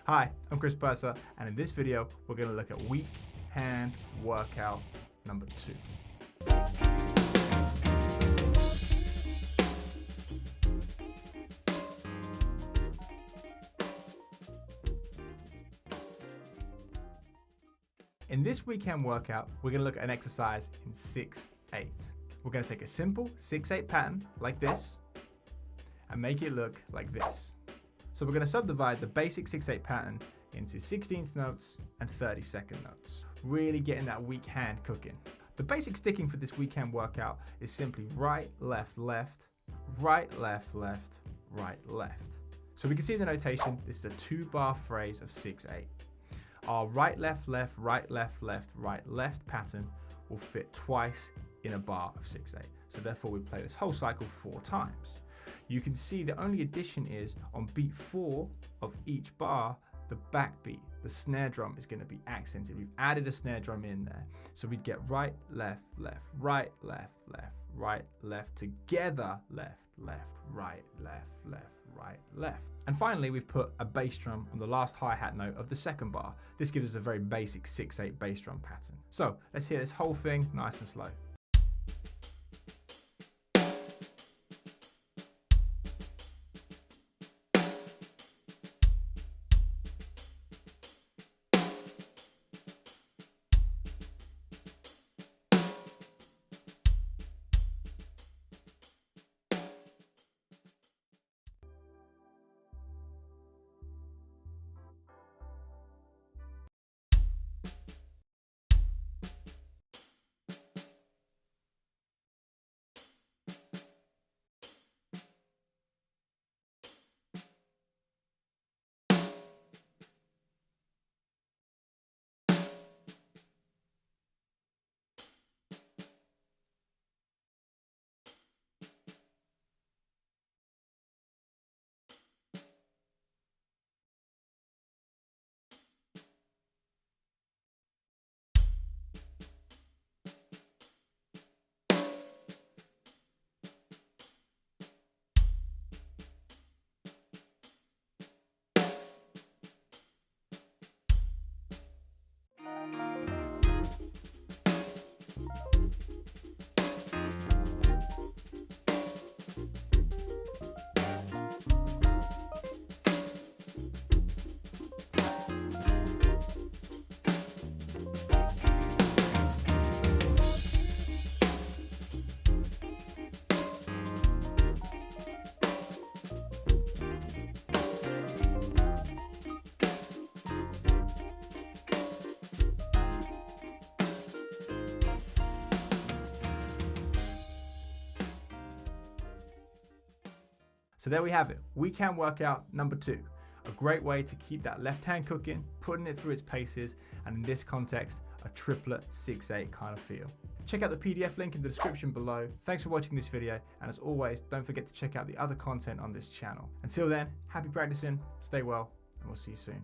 Hi, I'm Chris Purser, and in this video, we're going to look at weak hand workout number 2. In this weekend workout, we're going to look at an exercise in 6-8. We're going to take a simple 6-8 pattern like this and make it look like this. So we're going to subdivide the basic 6-8 pattern into 16th notes and 32nd notes, really getting that weak hand cooking. The basic sticking for this weekend workout is simply right, left, left, right, left, left, right, left. So we can see the notation. This is a 2-bar phrase of 6-8. Our right, left, left, right, left, left, right, left pattern will fit twice in a bar of 6-8. So therefore we play this whole cycle 4 times. You can see the only addition is on beat 4 of each bar, the backbeat, the snare drum is going to be accented. We've added a snare drum in there. So we'd get right, left, left, right, left, left, right, left, together, left, left, right, left, left, right, left. And finally, we've put a bass drum on the last hi-hat note of the second bar. This gives us a very basic 6-8 bass drum pattern. So let's hear this whole thing nice and slow. So there we have it, weekend workout number 2. A great way to keep that left hand cooking, putting it through its paces, and in this context, a triplet 6-8 kind of feel. Check out the PDF link in the description below. Thanks for watching this video, and as always, don't forget to check out the other content on this channel. Until then, happy practicing, stay well, and we'll see you soon.